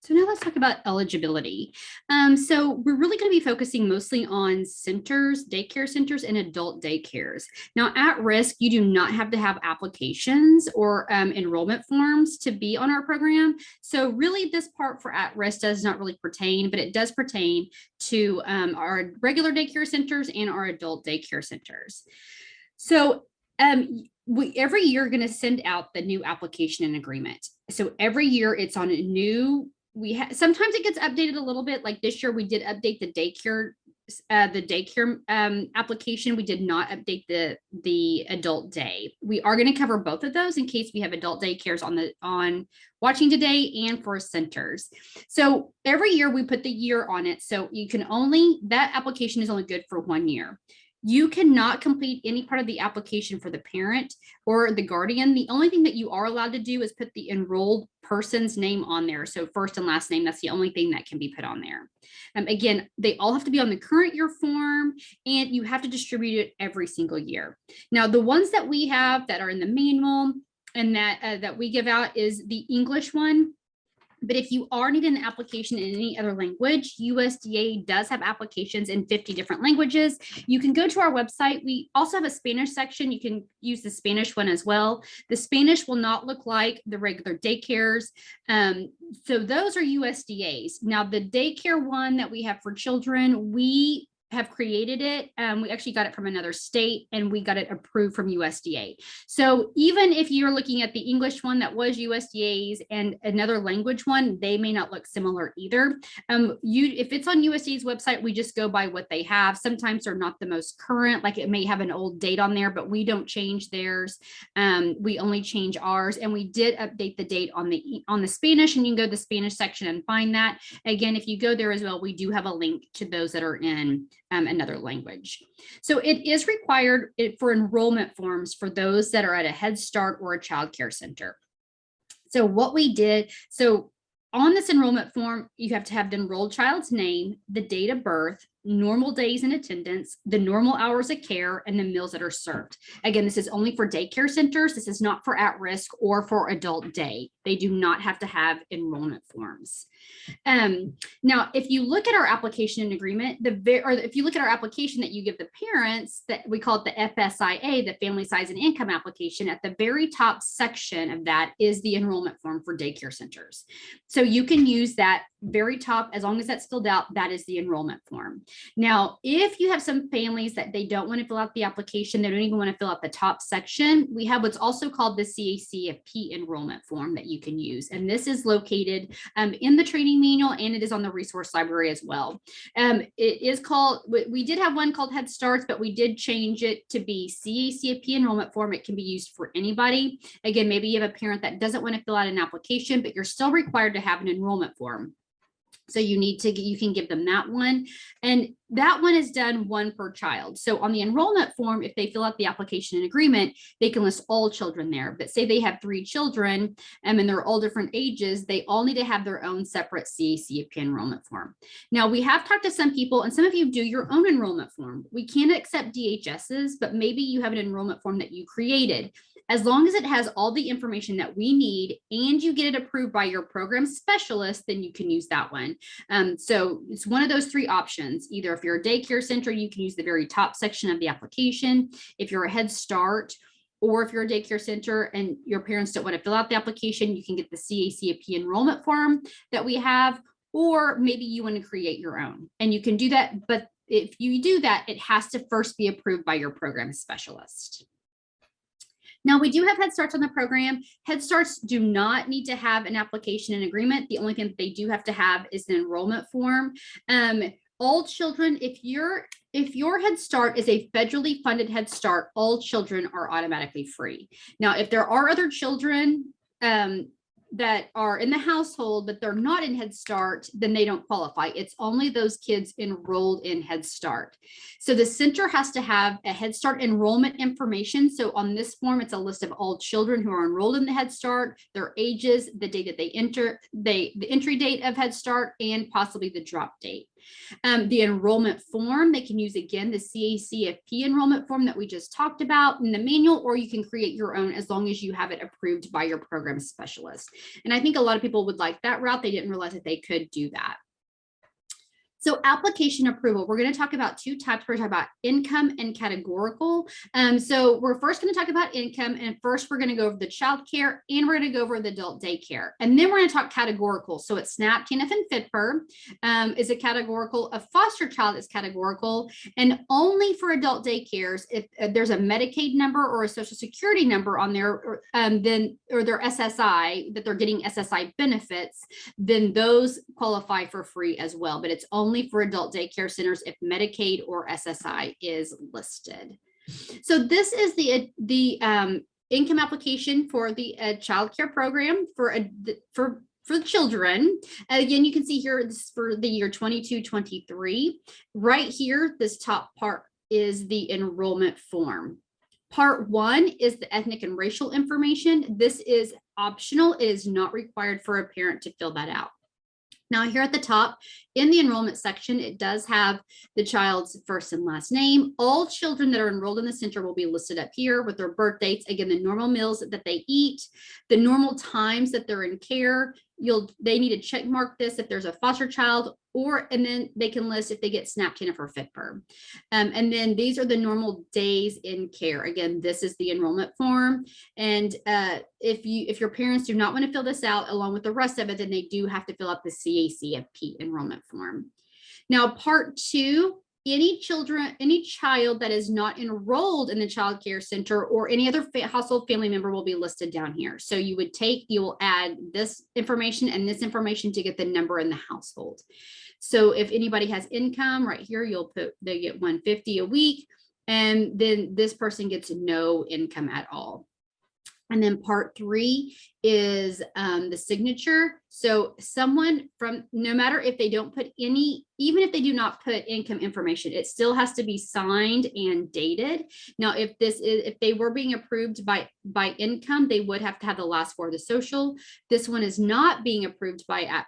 So now let's talk about eligibility. So we're really going to be focusing mostly on centers, daycare centers, and adult daycares. Now, at risk, you do not have to have applications or enrollment forms to be on our program. So really, this part for at risk does not really pertain, but it does pertain to our regular daycare centers and our adult daycare centers. So we every year going to send out the new application and agreement. So every year it's on a new. Sometimes it gets updated a little bit. Like this year, we did update the daycare application. We did not update the adult day. We are going to cover both of those in case we have adult daycares on watching today and for centers. So every year we put the year on it. So you can that application is only good for 1 year. You cannot complete any part of the application for the parent or the guardian. The only thing that you are allowed to do is put the enrolled person's name on there. So first and last name, that's the only thing that can be put on there. Again, they all have to be on the current year form, and you have to distribute it every single year. Now, the ones that we have that are in the manual and that we give out is the English one. But if you are needing an application in any other language, USDA does have applications in 50 different languages. You can go to our website. We also have a Spanish section. You can use the Spanish one as well. The Spanish will not look like the regular daycares. So those are USDA's. Now, the daycare one that we have for children, we have created it. We actually got it from another state and we got it approved from USDA. So even if you're looking at the English one that was USDA's and another language one, they may not look similar either. If it's on USDA's website, we just go by what they have. Sometimes they're not the most current, like it may have an old date on there, but we don't change theirs. We only change ours, and we did update the date on the Spanish, and you can go to the Spanish section and find that. Again, if you go there as well, we do have a link to those that are in another language. So it is required for enrollment forms for those that are at a Head Start or a child care center. So what we did, on this enrollment form, you have to have the enrolled child's name, the date of birth, normal days in attendance, the normal hours of care, and the meals that are served. Again, this is only for daycare centers. This is not for at-risk or for adult day. They do not have to have enrollment forms. Now, if you look at our application and agreement, if you look at our application that you give the parents, that we call it the FSIA, the Family Size and Income Application, at the very top section of that is the enrollment form for daycare centers. So you can use that very top, as long as that's filled out, that is the enrollment form. Now, if you have some families that they don't want to fill out the application, they don't even want to fill out the top section, we have what's also called the CACFP enrollment form that you can use. And this is located in the training manual, and it is on the resource library as well. It is called, we did have one called Head Starts, but we did change it to be CACFP enrollment form. It can be used for anybody. Again, maybe you have a parent that doesn't want to fill out an application, but you're still required to have an enrollment form. So you can give them that one. And that one is done one per child. So on the enrollment form, if they fill out the application and agreement, they can list all children there. But say they have 3 children and they're all different ages, they all need to have their own separate CACFP enrollment form. Now, we have talked to some people, and some of you do your own enrollment form. We can't accept DHSs, but maybe you have an enrollment form that you created. As long as it has all the information that we need and you get it approved by your program specialist, then you can use that one. So it's one of those 3 options. Either if you're a daycare center, you can use the very top section of the application. If you're a Head Start, or if you're a daycare center and your parents don't want to fill out the application, you can get the CACFP enrollment form that we have, or maybe you want to create your own. And you can do that, but if you do that, it has to first be approved by your program specialist. Now, we do have Head Starts on the program. Head Starts do not need to have an application and agreement. The only thing that they do have to have is an enrollment form. All children, if your Head Start is a federally funded Head Start, all children are automatically free. Now, if there are other children that are in the household, but they're not in Head Start, then they don't qualify. It's only those kids enrolled in Head Start. So the center has to have a Head Start enrollment information. So on this form, it's a list of all children who are enrolled in the Head Start, their ages, the date that they enter, the entry date of Head Start, and possibly the drop date. The enrollment form, they can use, again, the CACFP enrollment form that we just talked about in the manual, or you can create your own as long as you have it approved by your program specialist. And I think a lot of people would like that route. They didn't realize that they could do that. So application approval, we're going to talk about two types. We're going to talk about income and categorical. So we're first going to talk about income, and first we're going to go over the child care, and we're going to go over the adult daycare. And then we're going to talk categorical. So it's SNAP, TANF, and FIDPR is a categorical. A foster child is categorical, and only for adult daycares, if there's a Medicaid number or a Social Security number on there, or their SSI, that they're getting SSI benefits, then those qualify for free as well. But it's only for adult daycare centers if Medicaid or SSI is listed. So this is the income application for the child care program for children. Again, you can see here this is for the year 22-23. Right here, this top part is the enrollment form. Part 1 is the ethnic and racial information. This is optional. It is not required for a parent to fill that out. Now here at the top in the enrollment section, it does have the child's first and last name. All children that are enrolled in the center will be listed up here with their birth dates. Again, the normal meals that they eat, the normal times that they're in care. They need to check mark this if there's a foster child, and then they can list if they get SNAP, TANF, or FIDPR. And then these are the normal days in care. Again, this is the enrollment form. And if your parents do not want to fill this out along with the rest of it, then they do have to fill out the CACFP enrollment form. Now, part 2, any child that is not enrolled in the child care center or any other household family member will be listed down here. So you will add this information and this information to get the number in the household. So if anybody has income right here, they get $150 a week, and then this person gets no income at all. And then part 3 is the signature. So someone no matter if they don't put even if they do not put income information, it still has to be signed and dated. Now, if they were being approved by income, they would have to have the last 4 of the social. This one is not being approved by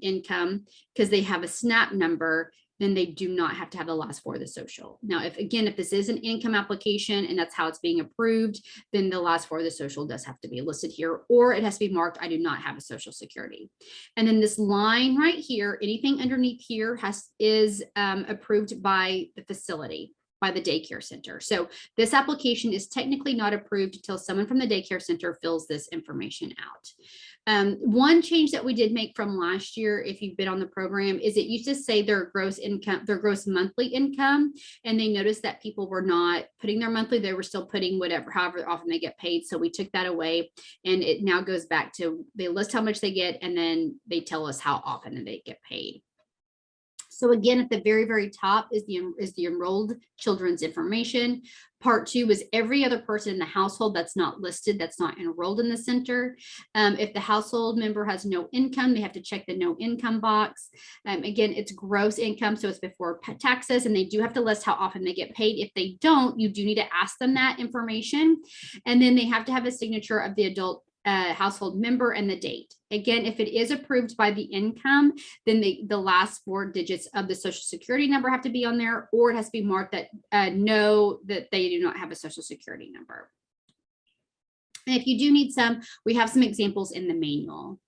income because they have a SNAP number. Then they do not have to have the last 4 of the social. Now, if this is an income application and that's how it's being approved, then the last 4 of the social does have to be listed here, or it has to be marked, I do not have a Social Security. And then this line right here, anything underneath here is approved by the facility, by the daycare center. So this application is technically not approved until someone from the daycare center fills this information out. One change that we did make from last year, if you've been on the program, is it used to say their gross gross monthly income, and they noticed that people were not putting their monthly, they were still putting however often they get paid. So we took that away, and it now goes back to they list how much they get, and then they tell us how often they get paid. So again, at the very, very top is the enrolled children's information. Part 2 is every other person in the household that's not listed, that's not enrolled in the center. If the household member has no income, they have to check the no income box. Again, it's gross income, so it's before taxes, and they do have to list how often they get paid. If they don't, you do need to ask them that information. And then they have to have a signature of the adult household member and the date. Again, if it is approved by the income, then the last 4 digits of the Social Security number have to be on there, or it has to be marked that that they do not have a Social Security number. And if you do need some, we have some examples in the manual.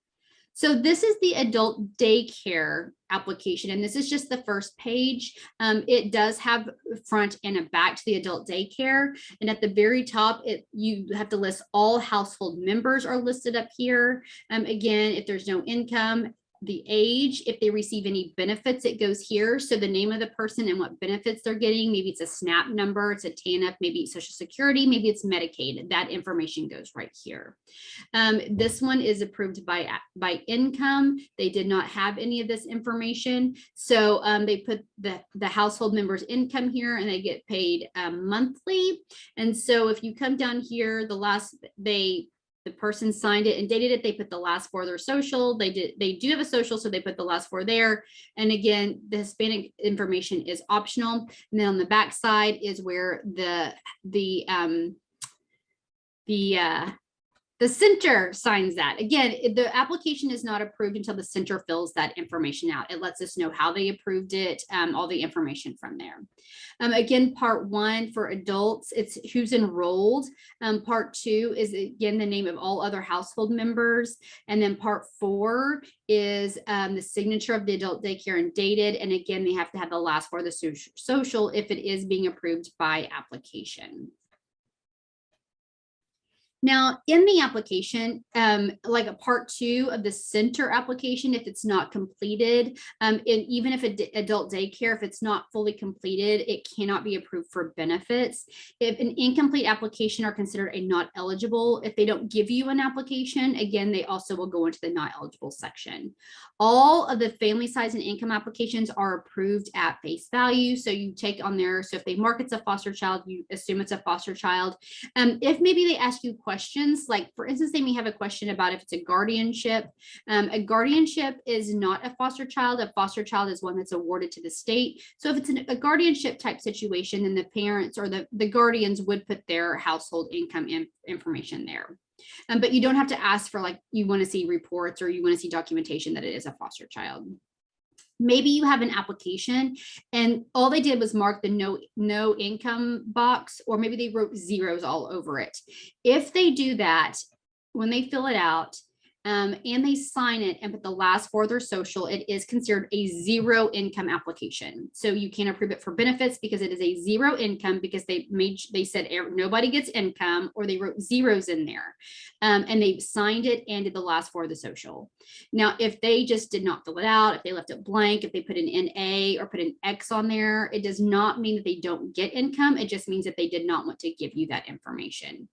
So this is the adult daycare application, and this is just the first page. It does have a front and a back to the adult daycare, and at the very top, you have to list all household members are listed up here. Again, if there's no income, the age, if they receive any benefits, it goes here. So the name of the person and what benefits they're getting, maybe it's a SNAP number, it's a TANF, maybe it's Social Security, maybe it's Medicaid. That information goes right here. This one is approved by income. They did not have any of this information. So they put the household member's income here, and they get paid monthly. And so if you come down here, the person signed it and dated it, they put the last 4 of their social. They do have a social, so they put the last 4 there. And again, the Hispanic information is optional. And then on the back side is where the The center signs that. Again, the application is not approved until the center fills that information out. It lets us know how they approved it, all the information from there. Again, part 1 for adults, it's who's enrolled. Part 2 is, again, the name of all other household members. And then part 4 is the signature of the adult daycare and dated. And again, they have to have the last 4 of the social if it is being approved by application. Now, in the application, like a part 2 of the center application, if it's not completed, and even if adult daycare, if it's not fully completed, it cannot be approved for benefits. If an incomplete application are considered a not eligible, if they don't give you an application, again, they also will go into the not eligible section. All of the family size and income applications are approved at face value. So you take on there. So if they mark it's a foster child, you assume it's a foster child. If maybe they ask you questions, like for instance, they may have a question about if it's a guardianship. A guardianship is not a foster child. A foster child is one that's awarded to the state. So if it's a guardianship type situation, then the parents or the guardians would put their household income information there. But you don't have to ask for, like, you want to see reports or you want to see documentation that it is a foster child. Maybe you have an application and all they did was mark the no income box, or maybe they wrote zeros all over it. If they do that, when they fill it out, and they sign it and put the last 4 of their social, it is considered a 0 income application. So you can't approve it for benefits because it is a 0 income, because they said nobody gets income, or they wrote zeros in there, and they signed it and did the last 4 of the social. Now, if they just did not fill it out, if they left it blank, if they put an NA or put an X on there, it does not mean that they don't get income. It just means that they did not want to give you that information.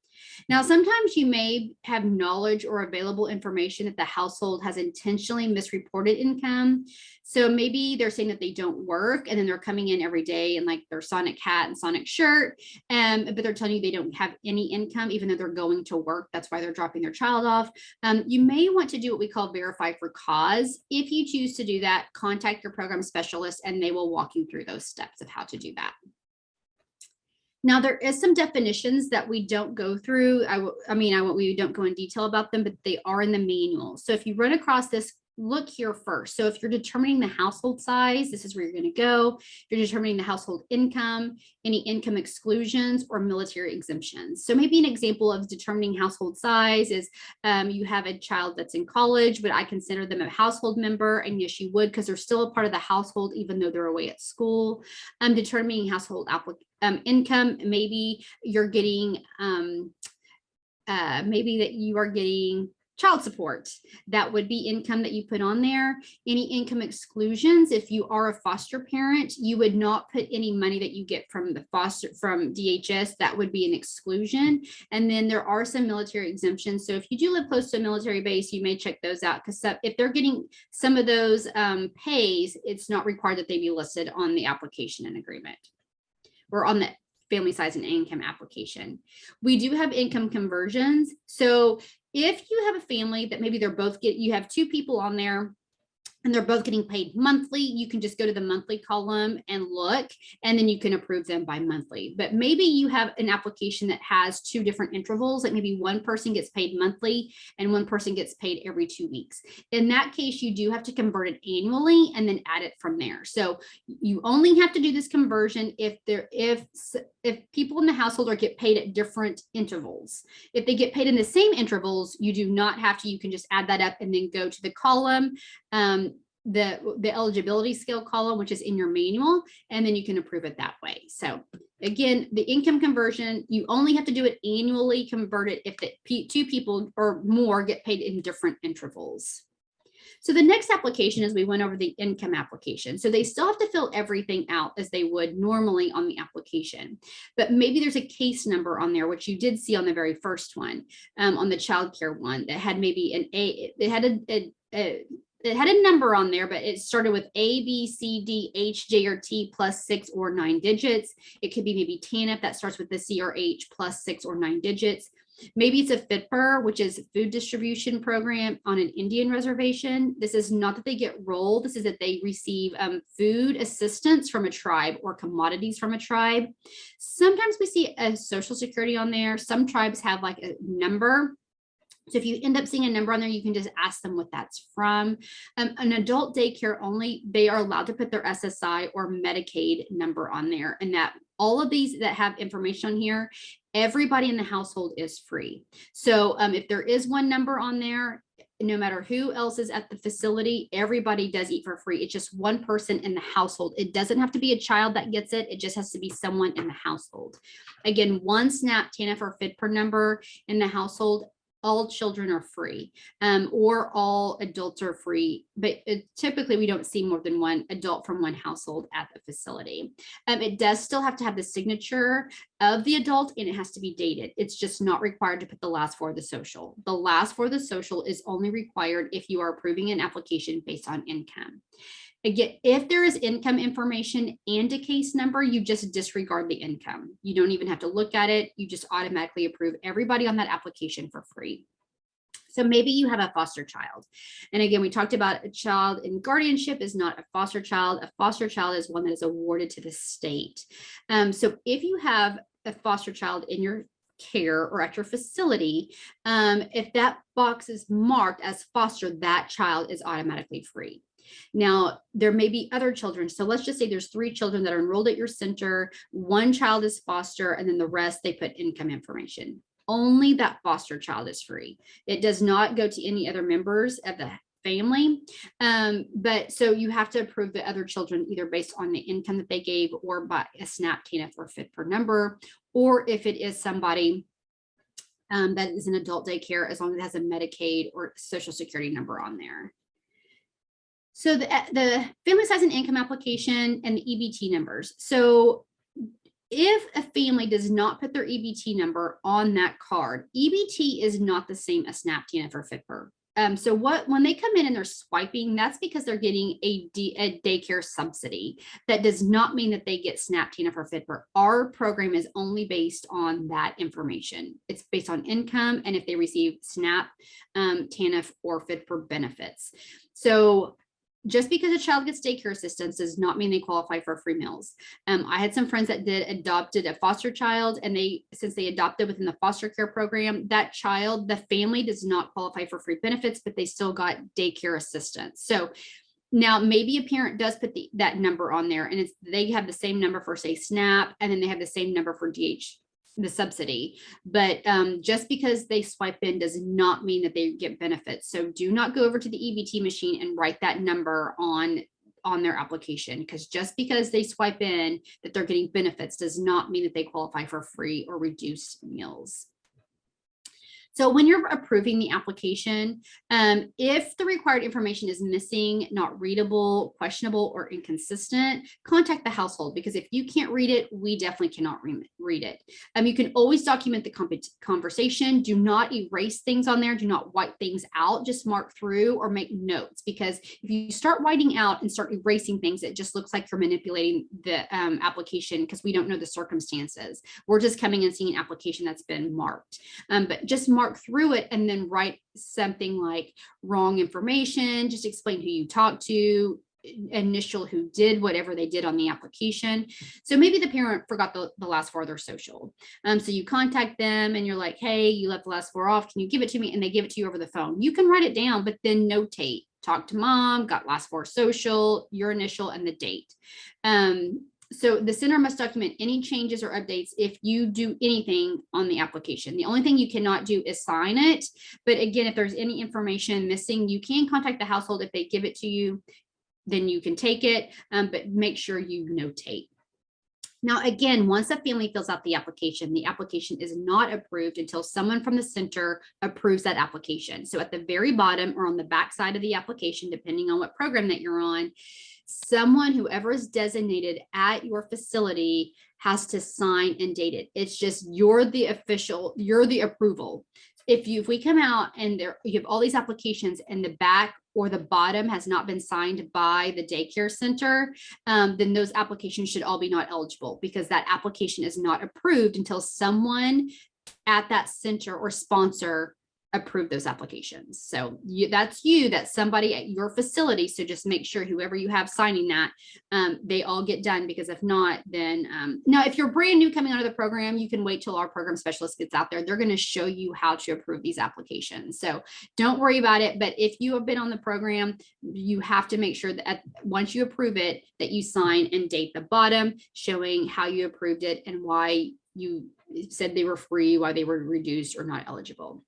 Now, sometimes you may have knowledge or available information that the household has intentionally misreported income. So maybe they're saying that they don't work, and then they're coming in every day in like their Sonic hat and Sonic shirt, but they're telling you they don't have any income, even though they're going to work. That's why they're dropping their child off. You may want to do what we call verify for cause. If you choose to do that, contact your program specialist and they will walk you through those steps of how to do that. Now, there is some definitions that we don't go through. We don't go in detail about them, but they are in the manual. So if you run across this, look here first. So if you're determining the household size, this is where you're going to go. If you're determining the household income, any income exclusions or military exemptions. So maybe an example of determining household size is you have a child that's in college, but I consider them a household member. And yes, you would, because they're still a part of the household, even though they're away at school. Determining household income, maybe you're getting, maybe that you are getting child support. That would be income that you put on there. Any income exclusions, if you are a foster parent, you would not put any money that you get from from DHS. That would be an exclusion. And then there are some military exemptions. So if you do live close to a military base, you may check those out, because if they're getting some of those pays, it's not required that they be listed on the application and agreement or on the family size and income application. We do have income conversions. So if you have a family that maybe you have 2 people on there and they're both getting paid monthly, you can just go to the monthly column and look, and then you can approve them by monthly. But maybe you have an application that has 2 different intervals, like maybe one person gets paid monthly and one person gets paid every 2 weeks. In that case, you do have to convert it annually and then add it from there. So you only have to do this conversion if people in the household are get paid at different intervals. If they get paid in the same intervals, you do not have to. You can just add that up and then go to the column, the eligibility scale column, which is in your manual, and then you can approve it that way. So again, the income conversion, you only have to do it annually, convert it if the 2 people or more get paid in different intervals. So the next application is we went over the income application. So they still have to fill everything out as they would normally on the application, but maybe there's a case number on there, which you did see on the very first one, on the childcare one, that had maybe it had a number on there, but it started with A, B, C, D, H, J, or T plus 6 or 9 digits. It could be maybe TANF that starts with the C or H plus 6 or 9 digits. Maybe it's a FITPR, which is food distribution program on an Indian reservation. This is not that they get rolled. This is that they receive food assistance from a tribe or commodities from a tribe. Sometimes we see a social security on there. Some tribes have like a number. So if you end up seeing a number on there, you can just ask them what that's from. An adult daycare only, they are allowed to put their SSI or Medicaid number on there, and that all of these that have information on here, everybody in the household is free. So if there is one number on there, no matter who else is at the facility, everybody does eat for free. It's just one person in the household. It doesn't have to be a child that gets it. It just has to be someone in the household. Again, one SNAP, TANF, or FIDPR number in the household, all children are free, or all adults are free, but typically we don't see more than one adult from one household at the facility. It does still have to have the signature of the adult, and it has to be dated. It's just not required to put the last four of the social. The last four of the social is only required if you are approving an application based on income. Again, if there is income information and a case number, you just disregard the income. You don't even have to look at it. You just automatically approve everybody on that application for free. So maybe you have a foster child. And again, we talked about a child in guardianship is not a foster child. A foster child is one that is awarded to the state. So if you have a foster child in your care or at your facility, if that box is marked as foster, that child is automatically free. Now, there may be other children. So let's just say there's 3 children that are enrolled at your center. One child is foster, and then the rest, they put income information. Only that foster child is free. It does not go to any other members of the family. But so you have to approve the other children either based on the income that they gave or by a SNAP, TANF, or FIDPR number, or if it is somebody that is an adult daycare, as long as it has a Medicaid or Social Security number on there. So the family size and income application and the EBT numbers. So if a family does not put their EBT number on that card, EBT is not the same as SNAP, TANF, or FIDPR. So when they come in and they're swiping, that's because they're getting a daycare subsidy. That does not mean that they get SNAP, TANF, or FIDPR. Our program is only based on that information. It's based on income and if they receive SNAP, TANF, or FIDPR benefits. So just because a child gets daycare assistance does not mean they qualify for free meals. I had some friends that adopted a foster child, and since they adopted within the foster care program, that child, the family does not qualify for free benefits, but they still got daycare assistance. So now maybe a parent does put that number on there, and they have the same number for, say, SNAP, and then they have the same number for the subsidy, but just because they swipe in does not mean that they get benefits. So do not go over to the EBT machine and write that number on their application, because just because they swipe in that they're getting benefits does not mean that they qualify for free or reduced meals. So when you're approving the application, if the required information is missing, not readable, questionable, or inconsistent, contact the household, because if you can't read it, we definitely cannot read it. You can always document the conversation. Do not erase things on there. Do not white things out. Just mark through or make notes, because if you start whiting out and start erasing things, it just looks like you're manipulating the application, because we don't know the circumstances. We're just coming and seeing an application that's been marked. But just mark through it and then write something like wrong information, just explain who you talked to, initial who did whatever they did on the application. So maybe the parent forgot the last 4 of their social. So you contact them and you're like, hey, you left the last 4 off. Can you give it to me? And they give it to you over the phone. You can write it down, but then notate, talk to mom, got last 4 social, your initial, and the date. So the center must document any changes or updates if you do anything on the application. The only thing you cannot do is sign it. But again, if there's any information missing, you can contact the household. If they give it to you, then you can take it, but make sure you notate. Now, again, once a family fills out the application is not approved until someone from the center approves that application. So at the very bottom or on the back side of the application, depending on what program that you're on, whoever is designated at your facility has to sign and date it. It's just you're the approval. If we come out and you have all these applications and the back or the bottom has not been signed by the daycare center, then those applications should all be not eligible, because that application is not approved until someone at that center or sponsor approve those applications. So that's somebody at your facility. So just make sure whoever you have signing that, they all get done, because if not, then now if you're brand new coming out of the program, you can wait till our program specialist gets out there. They're going to show you how to approve these applications. So don't worry about it. But if you have been on the program, you have to make sure that once you approve it, that you sign and date the bottom showing how you approved it and why you said they were free, why they were reduced or not eligible.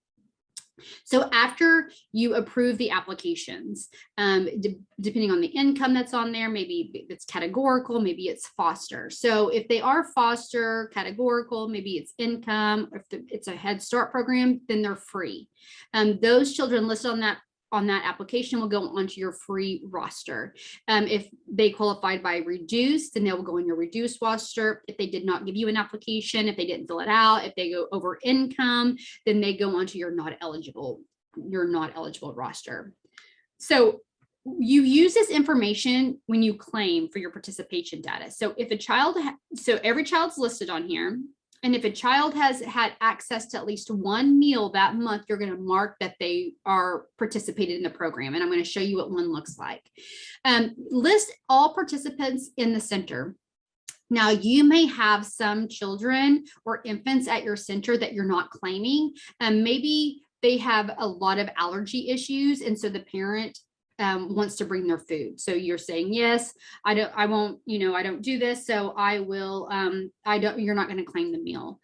So after you approve the applications, depending on the income that's on there, maybe it's categorical, maybe it's foster. So if they are foster, categorical, maybe it's income, or if it's a Head Start program, then they're free. Those children listed on that application will go onto your free roster. If they qualified by reduced, then they will go in your reduced roster. If they did not give you an application, if they didn't fill it out, if they go over income, then they go onto your not eligible roster. So you use this information when you claim for your participation data. So if a child, so every child's listed on here. And if a child has had access to at least one meal that month, you're going to mark that they are participated in the program. And I'm going to show you what one looks like. List all participants in the center. Now, you may have some children or infants at your center that you're not claiming. Maybe they have a lot of allergy issues. And so the parent wants to bring their food. So you're saying, yes, I don't do this. So I will, you're not going to claim the meal.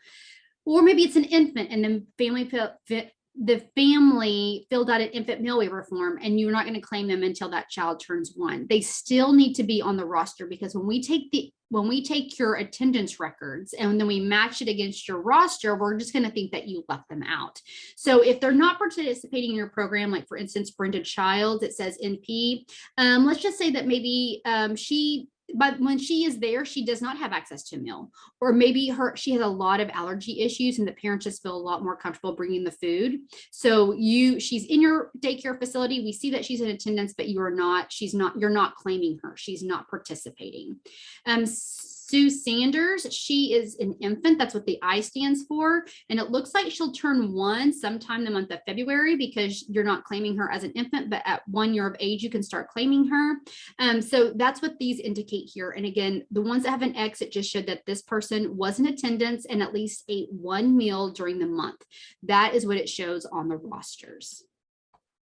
Or maybe it's an infant and then the family filled out an infant meal waiver form and you're not going to claim them until that child turns 1. They still need to be on the roster, because when we take your attendance records and then we match it against your roster, we're just going to think that you left them out. So if they're not participating in your program, like for instance, Brenda Childs, it says NP, let's just say that maybe but when she is there, she does not have access to a meal, or maybe she has a lot of allergy issues and the parents just feel a lot more comfortable bringing the food. So she's in your daycare facility. We see that she's in attendance, but you're not claiming her. She's not participating. Sue Sanders, she is an infant. That's what the I stands for. And it looks like she'll turn 1 sometime in the month of February, because you're not claiming her as an infant, but at 1 year of age, you can start claiming her. So that's what these indicate here. And again, the ones that have an X, it just showed that this person was in attendance and at least ate 1 meal during the month. That is what it shows on the rosters.